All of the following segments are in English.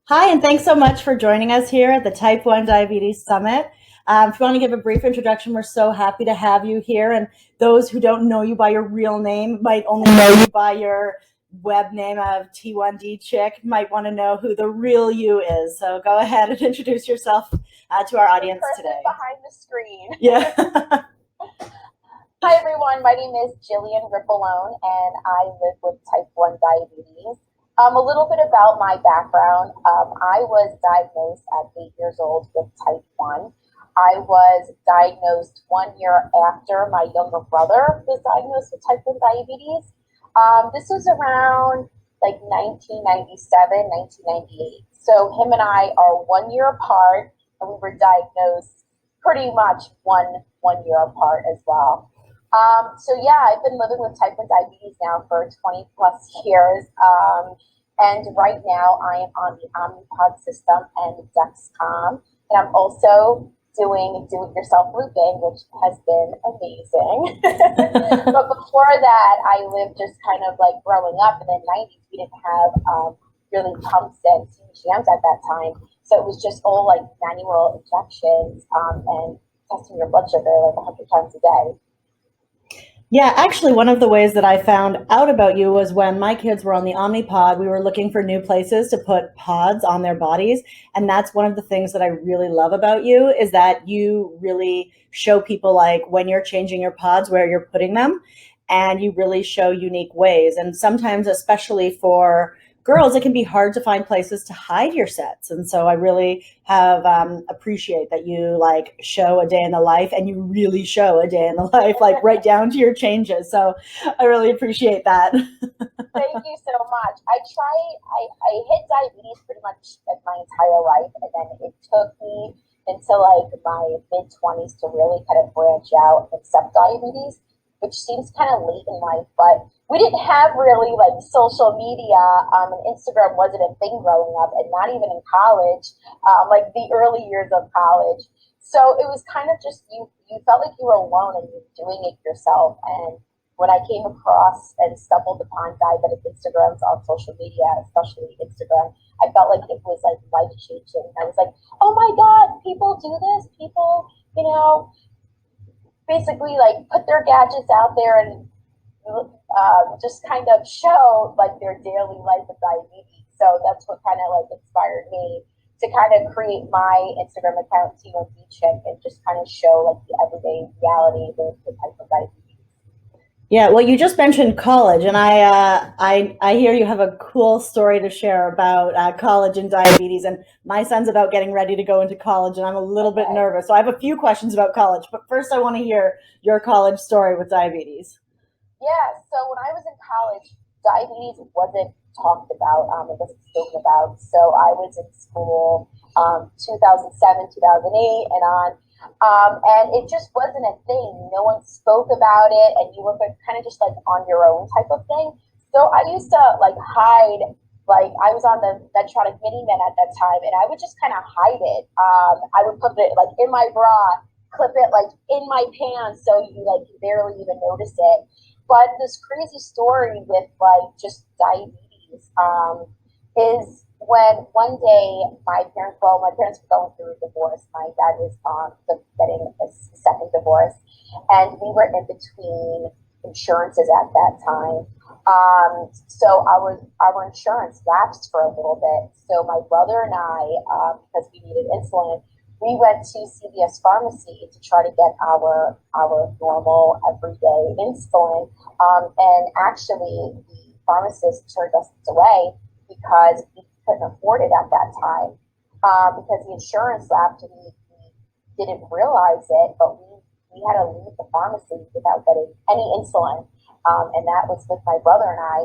Hi, and thanks so much for joining us here at the Type 1 Diabetes Summit. If you want to give a brief introduction, we're so happy to have you here. And those who don't know you by your real name might only know you by your web name of T1D Chick, might want to know who the real you is. So go ahead and introduce yourself to our audience today. Behind the screen. Yeah. Hi, everyone. My name is Jillian Ripolone, and I live with type 1 diabetes. A little bit about my background. I was diagnosed at 8 years old with type 1. I was diagnosed 1 year after my younger brother was diagnosed with type 1 diabetes. This was around like 1997, 1998. So him and I are 1 year apart, and we were diagnosed pretty much one year apart as well. So yeah, I've been living with type 1 diabetes now for 20 plus years. And right now I am on the Omnipod system and Dexcom. And I'm also doing do-it-yourself looping, which has been amazing. But before that, I lived just kind of like growing up in the 90s. We didn't have really pumps and CGMs at that time. So it was just all like manual injections and testing your blood sugar like 100 times a day. Yeah, actually, one of the ways that I found out about you was when my kids were on the Omnipod, we were looking for new places to put pods on their bodies. And that's one of the things that I really love about you is that you really show people like when you're changing your pods, where you're putting them, and you really show unique ways. And sometimes, especially for girls, it can be hard to find places to hide your sets. And so I really have appreciate that you like show a day in the life, and you really show a day in the life, like right down to your changes. So I really appreciate that. Thank you so much. I hit diabetes pretty much like my entire life, and then it took me until like my mid 20s to really kind of branch out and accept diabetes, which seems kind of late in life, but we didn't have really like social media, and Instagram wasn't a thing growing up, and not even in college, like the early years of college. So it was kind of just you felt like you were alone and you were doing it yourself. And when I came across and stumbled upon diabetic Instagrams on social media, especially Instagram, I felt like it was like life changing. I was like, oh my God, people do this. People, basically like put their gadgets out there and just kind of show like their daily life with diabetes. So that's what kind of like inspired me to kind of create my Instagram account T1D Chick and just kind of show like the everyday reality with the type of diabetes. Yeah, well, you just mentioned college, and I hear you have a cool story to share about college and diabetes. And my son's about getting ready to go into college, and I'm a little bit nervous. So I have a few questions about college, but first I want to hear your college story with diabetes. Yeah, so when I was in college, diabetes wasn't talked about, it wasn't spoken about. So I was in school 2007, 2008, and on. And it just wasn't a thing. No one spoke about it, and you were kind of just like on your own type of thing. So I used to like hide, like I was on the Medtronic Miniman at that time, and I would just kind of hide it. I would put it like in my bra, clip it like in my pants, so you like barely even notice it. But this crazy story with like just diabetes is when one day my parents were going through a divorce. My dad was getting a second divorce, and we were in between insurances at that time. So our insurance lapsed for a little bit. So my brother and I, because we needed insulin, we went to CVS Pharmacy to try to get our normal everyday insulin. And actually, the pharmacist turned us away because we couldn't afford it at that time. Because the insurance lapsed, and we didn't realize it, but we had to leave the pharmacy without getting any insulin. And that was with my brother and I.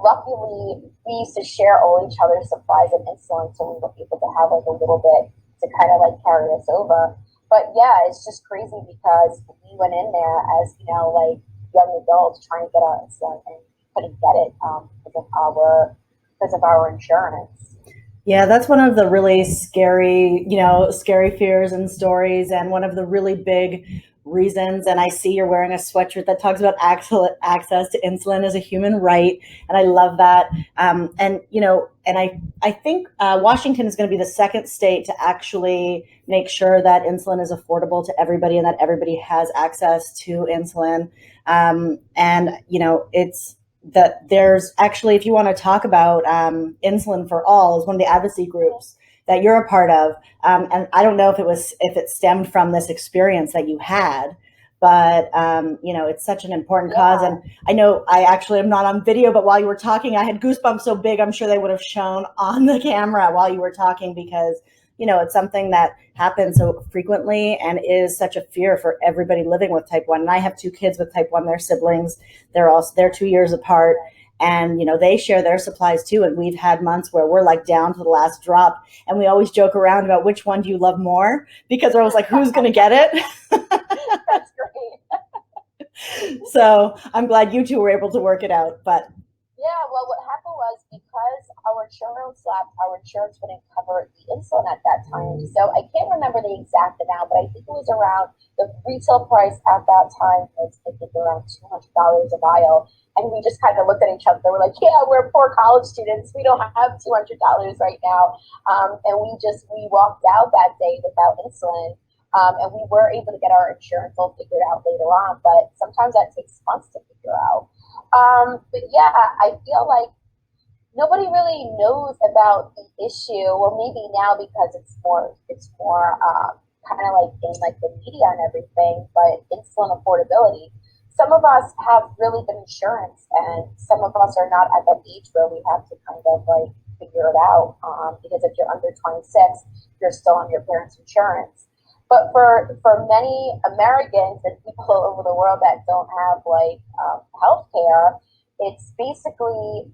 Luckily, we used to share all each other's supplies of insulin, so we were able to have like a little bit to kind of like carry us over. But yeah, it's just crazy because we went in there as, like young adults trying to get our insulin, and we couldn't get it because of our insurance. Yeah, that's one of the really scary, scary fears and stories, and one of the really big reasons. And I see you're wearing a sweatshirt that talks about access to insulin as a human right. And I love that. And, you know, and I think Washington is going to be the second state to actually make sure that insulin is affordable to everybody and that everybody has access to insulin. And, you know, it's that there's actually, if you want to talk about Insulin for All, is one of the advocacy groups that you're a part of. And I don't know if it stemmed from this experience that you had, but you know, it's such an important cause. And I know I actually am not on video, but while you were talking, I had goosebumps so big, I'm sure they would have shown on the camera while you were talking, because, you know, it's something that happens so frequently and is such a fear for everybody living with type 1. And I have 2 kids with type 1, they're siblings. They're 2 years apart. And, you know, they share their supplies too. And we've had months where we're like down to the last drop. And we always joke around about which one do you love more? Because we're always like, who's going to get it? That's great. So I'm glad you two were able to work it out. But yeah, well, what happened was because our insurance lapsed, our insurance wouldn't cover the insulin at that time. So I can't remember the exact amount, but I think it was around the retail price at that time was I think around $200 a vial. And we just kind of looked at each other. We're like, yeah, we're poor college students. We don't have $200 right now. And we walked out that day without insulin. And we were able to get our insurance all figured out later on. But sometimes that takes months to figure out. But yeah, I feel like nobody really knows about the issue. Well, maybe now because it's more kind of like in like the media and everything. But insulin affordability. Some of us have really good insurance, and some of us are not at that age where we have to kind of like figure it out. Because if you're under 26, you're still on your parents' insurance. But for many Americans and people all over the world that don't have like health care, it's basically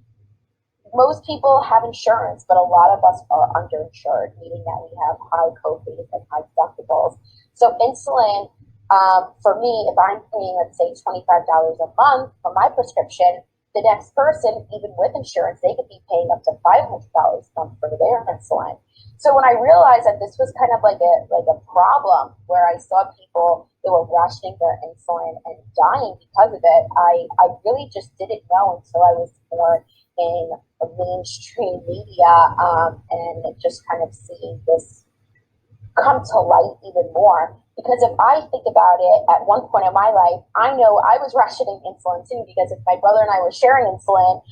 most people have insurance, but a lot of us are underinsured, meaning that we have high copays and high deductibles. So insulin, for me, if I'm paying, let's say, $25 a month for my prescription, the next person, even with insurance, they could be paying up to $500 a month for their insulin. So when I realized that this was kind of like a problem where I saw people that were rationing their insulin and dying because of it, I really just didn't know until I was more in a mainstream media and just kind of seeing this come to light even more. Because if I think about it, at one point in my life, I know I was rationing insulin too, because if my brother and I were sharing insulin,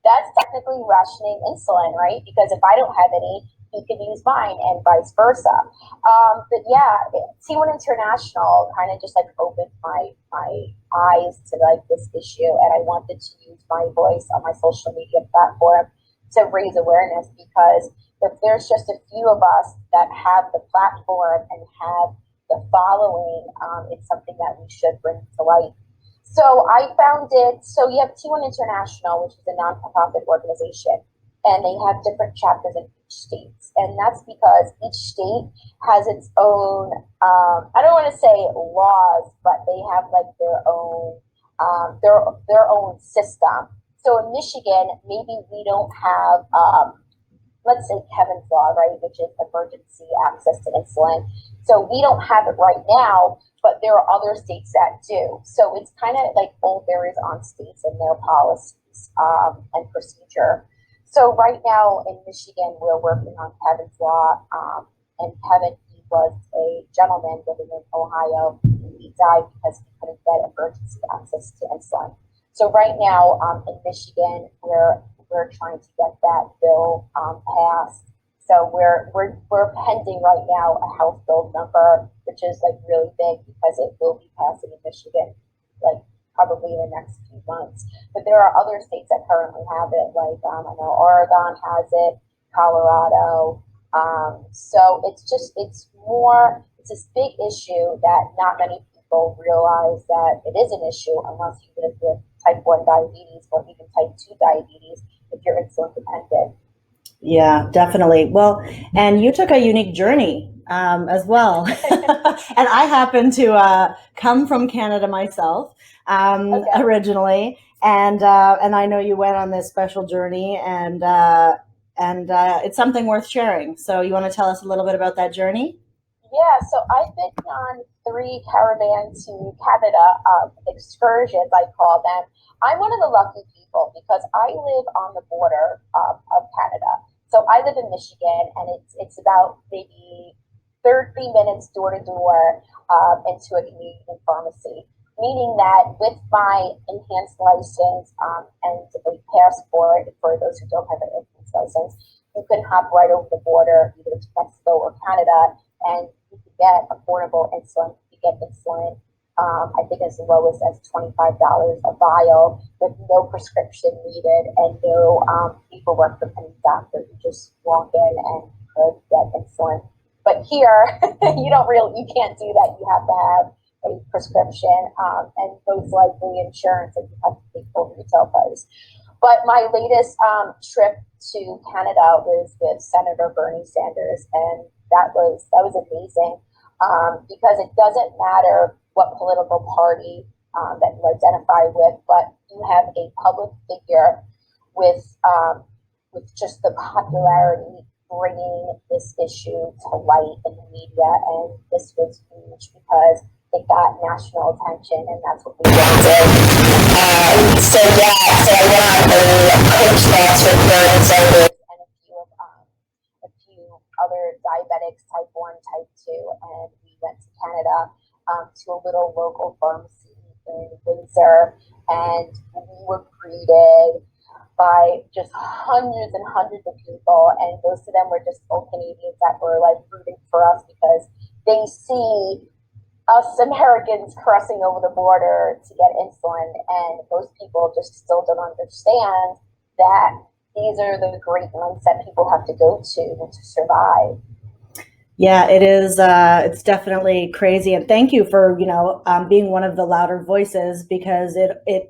that's technically rationing insulin, right? Because if I don't have any, he could use mine and vice versa. But yeah, T1 International kind of just like opened my eyes to like this issue, and I wanted to use my voice on my social media platform to raise awareness, because if there's just a few of us that have the platform and have the following, it's something that we should bring to light. So I found it. So you have T1 International, which is a nonprofit organization, and they have different chapters in each state. And that's because each state has its own, I don't want to say laws, but they have like their own system. So in Michigan, maybe we don't have, let's say Kevin's law, right, which is emergency access to insulin. So we don't have it right now, but there are other states that do. So it's kind of like all varies on states and their policies and procedure. So right now in Michigan, we're working on Kevin's law, and Kevin, he was a gentleman living in Ohio. He died because he couldn't get emergency access to insulin. So right now in Michigan, we're trying to get that bill passed. So we're pending right now a House bill number, which is like really big because it will be passing in Michigan, like probably in the next few months. But there are other states that currently have it, like I know Oregon has it, Colorado. So it's this big issue that not many people realize that it is an issue unless you live with type 1 diabetes or even type 2 diabetes if you're insulin dependent. Yeah, definitely. Well, and you took a unique journey as well. And I happen to come from Canada myself originally, and I know you went on this special journey, and it's something worth sharing. So you want to tell us a little bit about that journey? Yeah, so I've been on 3 caravan to Canada excursions, I call them. I'm one of the lucky people because I live on the border of Canada. So I live in Michigan, and it's about maybe 30 minutes door to door into a Canadian pharmacy. Meaning that with my enhanced license and a passport for those who don't have an enhanced license, you can hop right over the border either to Mexico or Canada, and you can get affordable insulin. You get insulin, I think as low as $25 a vial with no prescription needed and no paperwork from any doctor. You just walk in and could get insulin. But here, you can't do that. You have to have a prescription and most likely insurance if you have to pay full retail price. But my latest trip to Canada was with Senator Bernie Sanders, and that was amazing because it doesn't matter what political party that you identify with, but you have a public figure with just the popularity bringing this issue to light in the media, and this was huge because it got national attention, and that's what we wanted. So I went on a coach dance with Bernie Sanders and a few other diabetics, type 1, type 2, and we went to Canada to a little local pharmacy in Windsor, and we were greeted by just hundreds and hundreds of people, and most of them were just old Canadians that were like rooting for us because they see us Americans crossing over the border to get insulin, and most people just still don't understand that these are the great lengths that people have to go to survive. Yeah, it is. It's definitely crazy, and thank you for being one of the louder voices, because it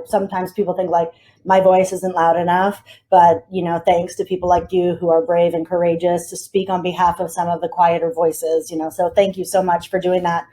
sometimes people think like my voice isn't loud enough, but thanks to people like you who are brave and courageous to speak on behalf of some of the quieter voices. So thank you so much for doing that.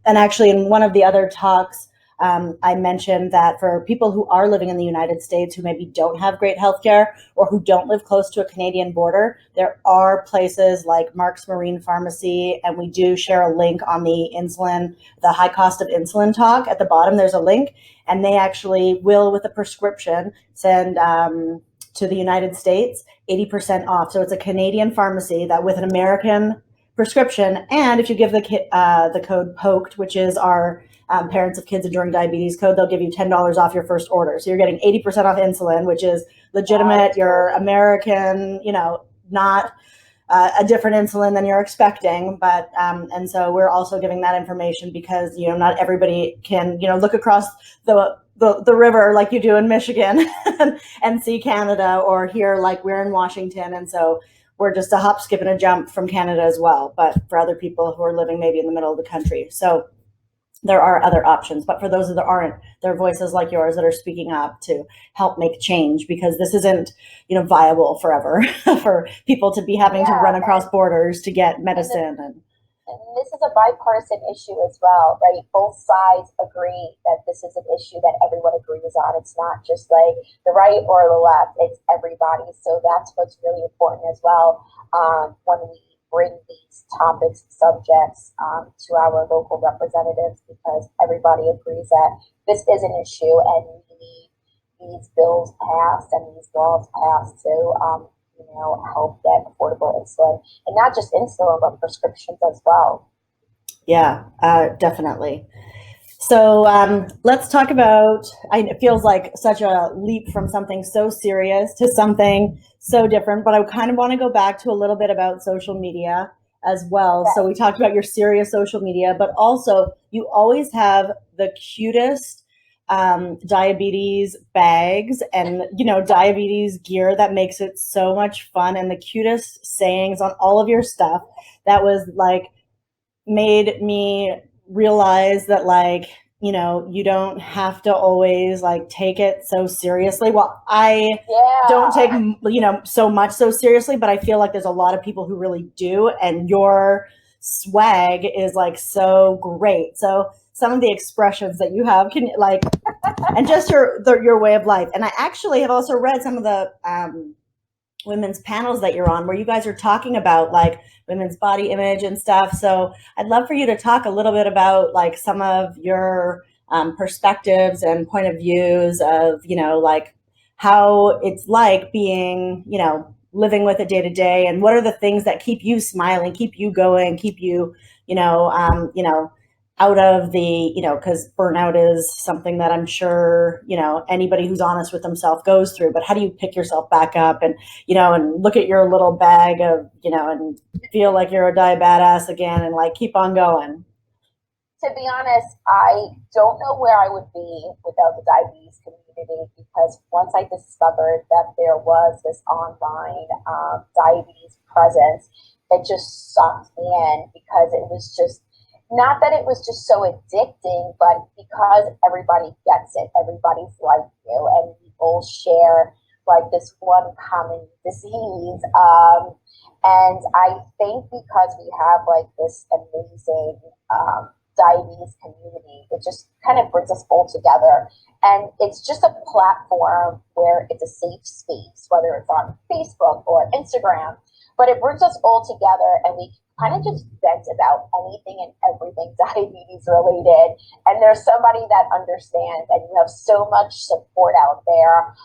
And actually, in one of the other talks, I mentioned that for people who are living in the United States who maybe don't have great healthcare or who don't live close to a Canadian border, there are places like Mark's Marine Pharmacy, and we do share a link on the high cost of insulin talk. At the bottom, there's a link, and they actually will, with a prescription, send to the United States 80% off. So it's a Canadian pharmacy that with an American prescription, and if you give the code POKED, which is our Parents of Kids Enduring Diabetes code, they'll give you $10 off your first order. So you're getting 80% off insulin, which is legitimate. You're American, not a different insulin than you're expecting. But and so we're also giving that information because not everybody can look across the river like you do in Michigan and see Canada, or here like we're in Washington, and so we're just a hop, skip, and a jump from Canada as well. But for other people who are living maybe in the middle of the country, so there are other options. But for those that aren't, there are voices like yours that are speaking up to help make change, because this isn't viable forever for people to be having to run across borders to get medicine. And this is a bipartisan issue as well, right? Both sides agree that this is an issue that everyone agrees on. It's not just like the right or the left, it's everybody. So that's what's really important as well when we bring these topics, subjects to our local representatives, because everybody agrees that this is an issue and we need these bills passed and these laws passed to help get affordable insulin, and not just insulin, but prescriptions as well. Yeah, definitely. So let's talk about, it feels like such a leap from something so serious to something so different, but I kind of want to go back to a little bit about social media as well. So we talked about your serious social media, but also you always have the cutest diabetes bags and diabetes gear that makes it so much fun, and the cutest sayings on all of your stuff that was like made me realize that you don't have to always take it so seriously. Well, I don't take so much so seriously, but I feel like there's a lot of people who really do, and your swag is so great. So some of the expressions that you have can and just your way of life. And I actually have also read some of the women's panels that you're on where you guys are talking about like women's body image and stuff. So I'd love for you to talk a little bit about like some of your perspectives and point of views of, like how it's like being, living with it day to day, and what are the things that keep you smiling, keep you going, keep you, out of the, because burnout is something that I'm sure, anybody who's honest with themselves goes through. But how do you pick yourself back up and, and look at your little bag of, and feel like you're a badass again and like keep on going? To be honest, I don't know where I would be without the diabetes community, because once I discovered that there was this online diabetes presence, it just sucked me in, because it was just not that it was just so addicting, but because everybody gets it, everybody's like you, and we all share like this one common disease. And I think because we have like this amazing diabetes community, it just kind of brings us all together. And it's just a platform where it's a safe space, whether it's on Facebook or Instagram, but it brings us all together, and we kind of just vent about anything and everything diabetes related. And there's somebody that understands, and you have so much support out there.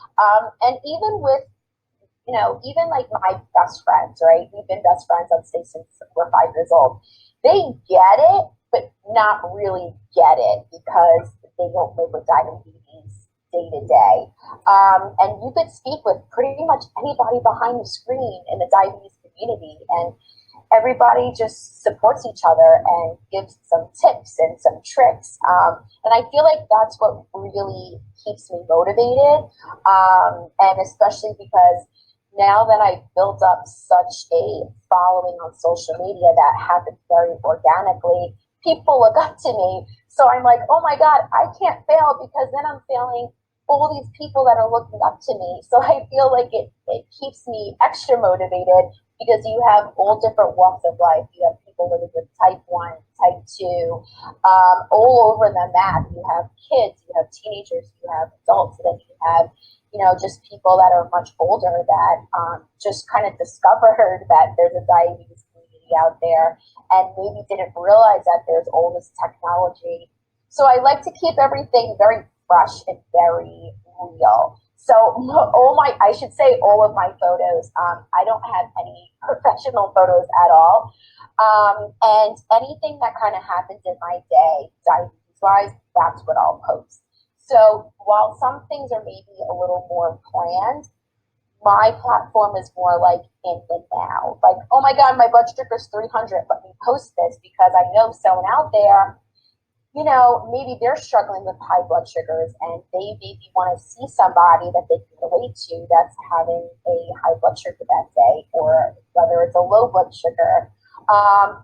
And even with, even like my best friends, right? We've been best friends, let's say, since we're 5 years old. They get it, but not really get it, because they don't live with diabetes day to day. And you could speak with pretty much anybody behind the screen in the diabetes community, and everybody just supports each other and gives some tips and some tricks. And I feel like that's what really keeps me motivated. And especially because now that I've built up such a following on social media that happens very organically, people look up to me. So I'm like, oh my God, I can't fail, because then I'm failing all these people that are looking up to me. So I feel like it keeps me extra motivated, because you have all different walks of life. You have people living with type 1, type 2, all over the map. You have kids, you have teenagers, you have adults, and then you have just people that are much older that just kind of discovered that there's a diabetes community out there, and maybe didn't realize that there's all this technology. So I like to keep everything very fresh and very real. So I should say all of my photos, I don't have any professional photos at all. And anything that kind of happens in my day, diabetes wise, that's what I'll post. So while some things are maybe a little more planned, my platform is more like in the now. Like, oh my God, my blood sugar is 300. Let me post this, because I know someone out there, maybe they're struggling with high blood sugars, and they maybe want to see somebody that they can relate to that's having a high blood sugar that day, or whether it's a low blood sugar,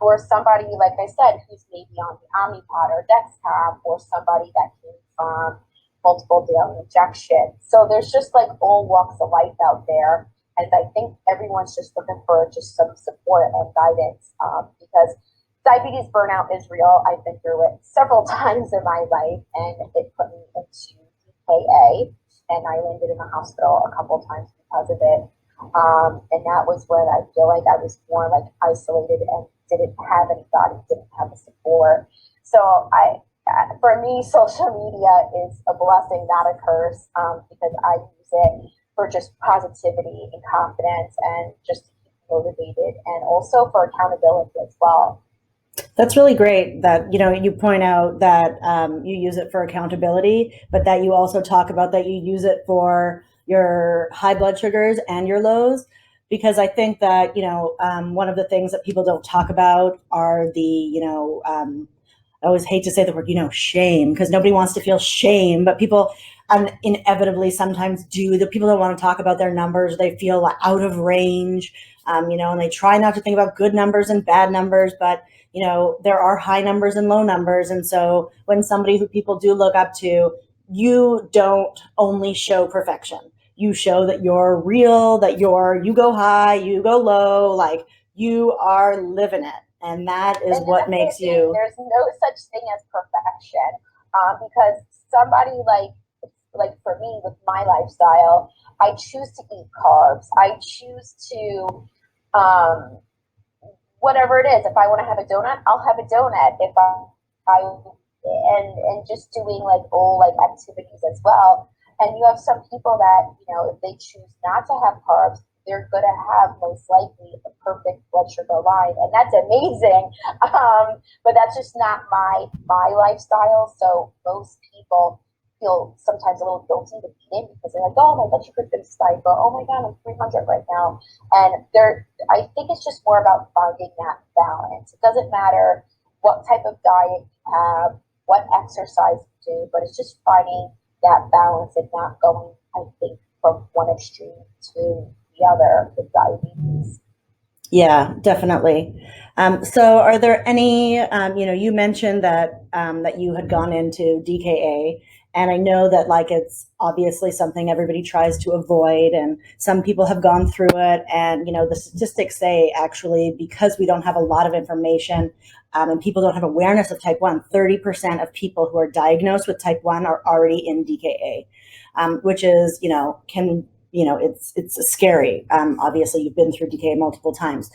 or somebody, like I said, who's maybe on the Omnipod or Dexcom, or somebody that came from multiple daily injections. So there's just like all walks of life out there. And I think everyone's just looking for just some support and guidance, because diabetes burnout is real. I've been through it several times in my life, and it put me into DKA, and I landed in the hospital a couple times because of it. And that was when I feel like I was more like isolated and didn't have anybody, didn't have a support. So for me, social media is a blessing, not a curse, because I use it for just positivity and confidence, and just to keep motivated, and also for accountability as well. That's really great that, you point out that you use it for accountability, but that you also talk about that you use it for your high blood sugars and your lows. Because I think that, one of the things that people don't talk about are the, I always hate to say the word, shame, because nobody wants to feel shame, but people inevitably sometimes do. The people don't want to talk about their numbers. They feel out of range, and they try not to think about good numbers and bad numbers, but there are high numbers and low numbers. And so when somebody who people do look up to, you don't only show perfection. You show that you're real, that you go high, you go low, like you are living it. And that is And what that's the makes thing. you. There's no such thing as perfection, because somebody like like for me with my lifestyle, I choose to eat carbs. I choose to, um, whatever it is. If I want to have a donut, I'll have a donut. If I and just doing like all like activities as well. And you have some people that, if they choose not to have carbs, they're going to have most likely a perfect blood sugar line, and that's amazing. But that's just not my lifestyle. So most people feel sometimes a little guilty to eating because they're like, oh, my blood sugar's been spiked, or oh my god, I'm 300 right now. And I think it's just more about finding that balance. It doesn't matter what type of diet you have, what exercise you do, but it's just finding that balance and not going, I think, from one extreme to the other with diabetes. Yeah, definitely. So are there any, you mentioned that you had gone into DKA, and I know that like it's obviously something everybody tries to avoid, and some people have gone through it. And, the statistics say actually, because we don't have a lot of information, and people don't have awareness of type 1, 30% of people who are diagnosed with type 1 are already in DKA, which is, it's scary. Obviously, you've been through DKA multiple times.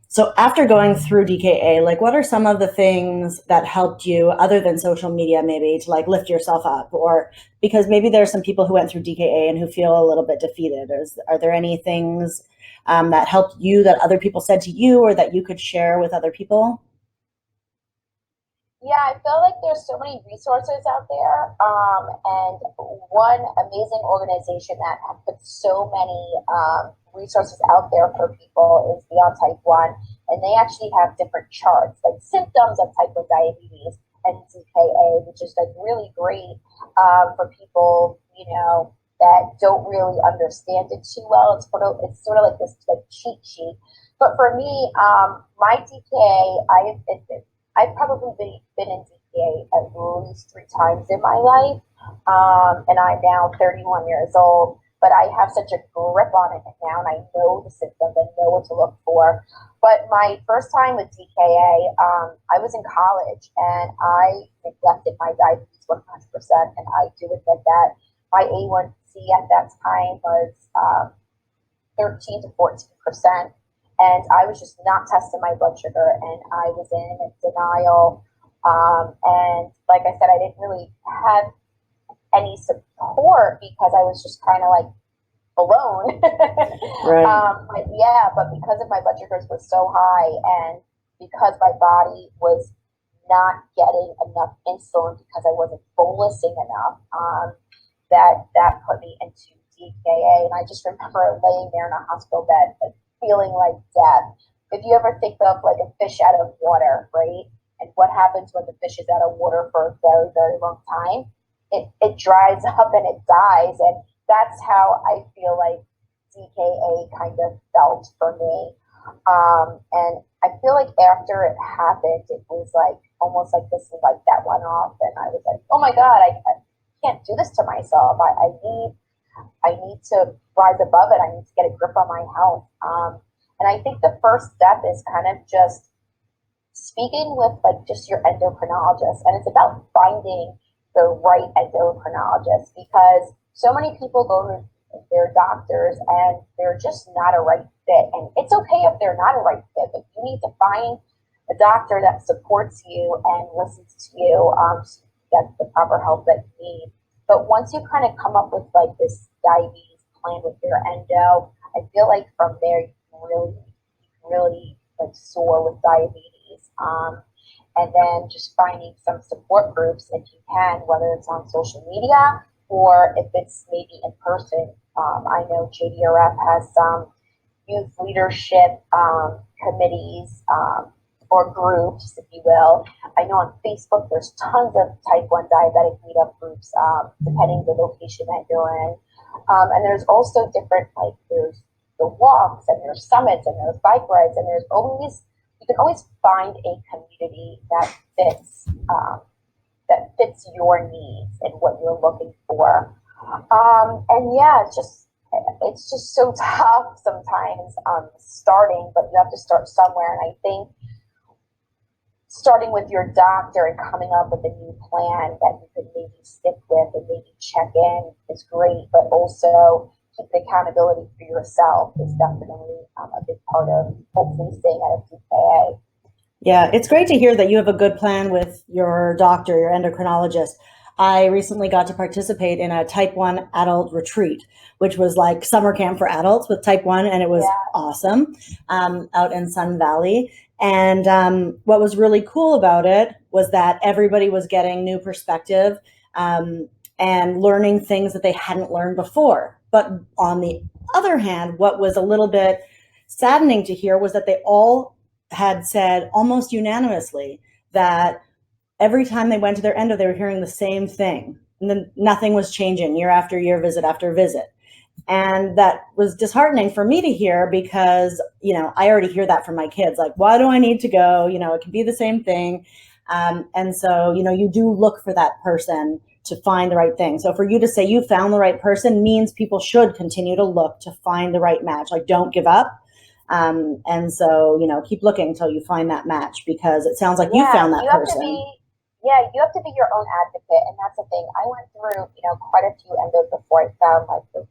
So after going through DKA, like what are some of the things that helped you other than social media, maybe to like lift yourself up? Or because maybe there's some people who went through DKA and who feel a little bit defeated. Are there any things that helped you that other people said to you or that you could share with other people? Yeah, I feel like there's so many resources out there. And one amazing organization that has put so many resources out there for people is Beyond Type 1. And they actually have different charts, like symptoms of type 1 diabetes and DKA, which is like really great for people, that don't really understand it too well. It's sort of like this like cheat sheet. But for me, my DKA, I've probably been in DPA at least 3 times in my life, and I'm now 31 years old. But I have such a grip on it now, and I know the symptoms and know what to look for. But my first time with DKA, I was in college, and I neglected my diabetes 100%, and I do admit that. My A1C at that time was 13 to 14%. And I was just not testing my blood sugar, and I was in denial. And like I said, I didn't really have any support because I was just kind of like alone. Right. But yeah, but because of my blood sugars was so high, and because my body was not getting enough insulin because I wasn't bolusing enough, that put me into DKA. And I just remember laying there in a hospital bed, like feeling like death. If you ever think of like a fish out of water, right? And what happens when the fish is out of water for a very, very long time? It dries up and it dies. And that's how I feel like DKA kind of felt for me. And I feel like after it happened, it was like almost like this like that went off, and I was like, oh my god, I can't do this to myself. I need to rise above it. I need to get a grip on my health. And I think the first step is kind of just speaking with like just your endocrinologist, and it's about finding the right endocrinologist, because so many people go to their doctors and they're just not a right fit. And it's okay if they're not a right fit, but you need to find a doctor that supports you and listens to you, so you get the proper help that you need. But once you kind of come up with like this diabetes plan with your endo, I feel like from there you can really like soar with diabetes. And then just finding some support groups if you can, whether it's on social media or if it's maybe in person. I know JDRF has some youth leadership committees, or groups, if you will. I know on Facebook there's tons of type 1 diabetic meetup groups, depending the location that you're in. And there's also different, like there's the walks and there's summits and there's bike rides, and you can always find a community that fits your needs and what you're looking for. And yeah, it's just so tough sometimes starting, but you have to start somewhere. And I think starting with your doctor and coming up with a new plan that you could maybe stick with and maybe check in is great, but also keep the accountability for yourself is definitely a big part of hopefully staying out of DKA. Yeah, it's great to hear that you have a good plan with your doctor, your endocrinologist. I recently got to participate in a type 1 adult retreat, which was like summer camp for adults with type 1, and it was awesome, out in Sun Valley. And what was really cool about it was that everybody was getting new perspective and learning things that they hadn't learned before. But on the other hand, what was a little bit saddening to hear was that they all had said almost unanimously that every time they went to their endo, they were hearing the same thing. And then nothing was changing year after year, visit after visit. And that was disheartening for me to hear because, I already hear that from my kids. Like, why do I need to go? It can be the same thing. And so, you do look for that person to find the right thing. So for you to say you found the right person means people should continue to look to find the right match. Like, don't give up. And so, keep looking until you find that match, because it sounds like you found that person. You have to be your own advocate. And that's the thing. I went through, quite a few endos before I found like the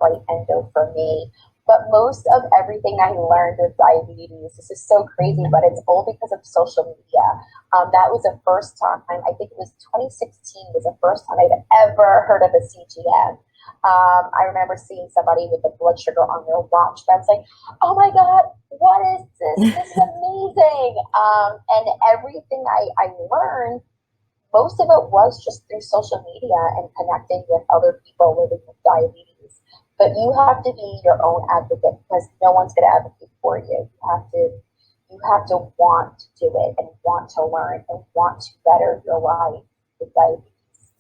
right endo for me. But most of everything I learned with diabetes, this is so crazy, but it's all because of social media. That was the first time, I think it was 2016 was the first time I'd ever heard of a CGM. I remember seeing somebody with the blood sugar on their watch, but I was like, oh my God, what is this? This is amazing. And everything I learned, most of it was just through social media and connecting with other people living with diabetes. But you have to be your own advocate, because no one's going to advocate for you. You have to want to do it and want to learn and want to better your life with diabetes.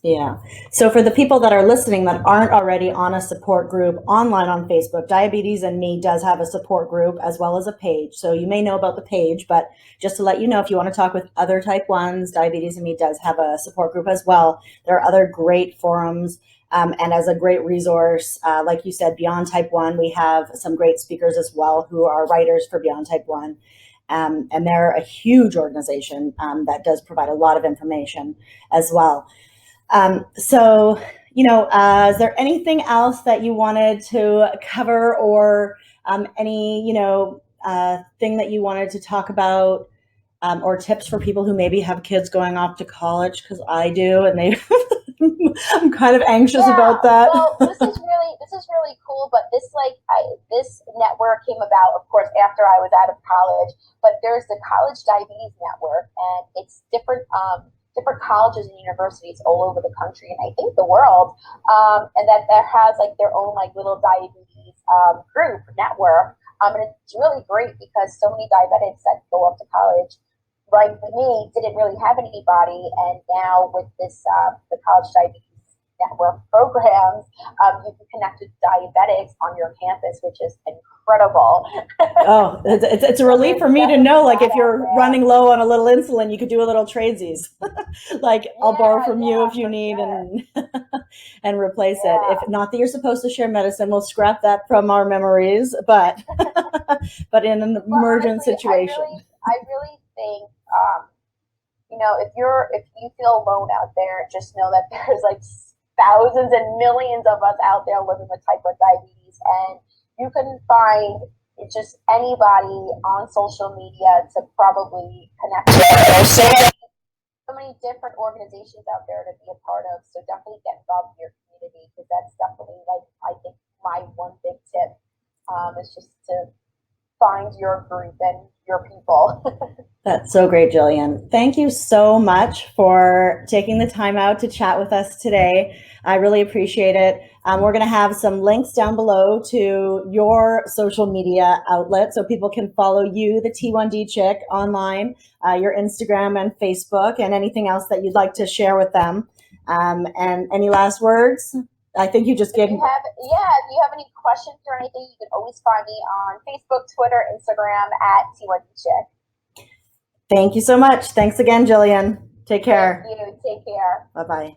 Yeah. So for the people that are listening that aren't already on a support group online on Facebook, Diabetes and Me does have a support group as well as a page. So you may know about the page, but just to let you know, if you want to talk with other type 1s, Diabetes and Me does have a support group as well. There are other great forums. And as a great resource, like you said, Beyond Type 1, we have some great speakers as well who are writers for Beyond Type 1. And they're a huge organization that does provide a lot of information as well. So, is there anything else that you wanted to cover, or any, thing that you wanted to talk about, or tips for people who maybe have kids going off to college? Because I do, and I'm kind of anxious about that. Well, this is really cool. But this network came about, of course, after I was out of college. But there's the College Diabetes Network, and it's different colleges and universities all over the country, and I think the world, and that has like their own like little diabetes group network, and it's really great because so many diabetics that go off to college, like me, didn't really have anybody, and now with this the College Diabetes Network programs, you can connect with diabetics on your campus, which is incredible. Oh, it's a relief for me to know, like, if you're running low on a little insulin, you could do a little tradesies. Like, I'll borrow from you if you need, and replace it. If not that you're supposed to share medicine, we'll scrap that from our memories, but but in an emergent situation. I really think, if you feel alone out there, just know that there's like thousands and millions of us out there living with type 1 diabetes, and you can find just anybody on social media to probably connect with. There's so many different organizations out there to be a part of, so definitely get involved in your community, because that's definitely, like, I think my one big tip is just to find your group and your people. That's so great, Jillian. Thank you so much for taking the time out to chat with us today. I really appreciate it. We're going to have some links down below to your social media outlets so people can follow you, the T1D Chick, online, your Instagram and Facebook, and anything else that you'd like to share with them. And any last words? I think you just gave me. If you have any questions or anything, you can always find me on Facebook, Twitter, Instagram at T1D Chick. Thank you so much. Thanks again, Jillian. Take care. Thank you. Take care. Bye-bye.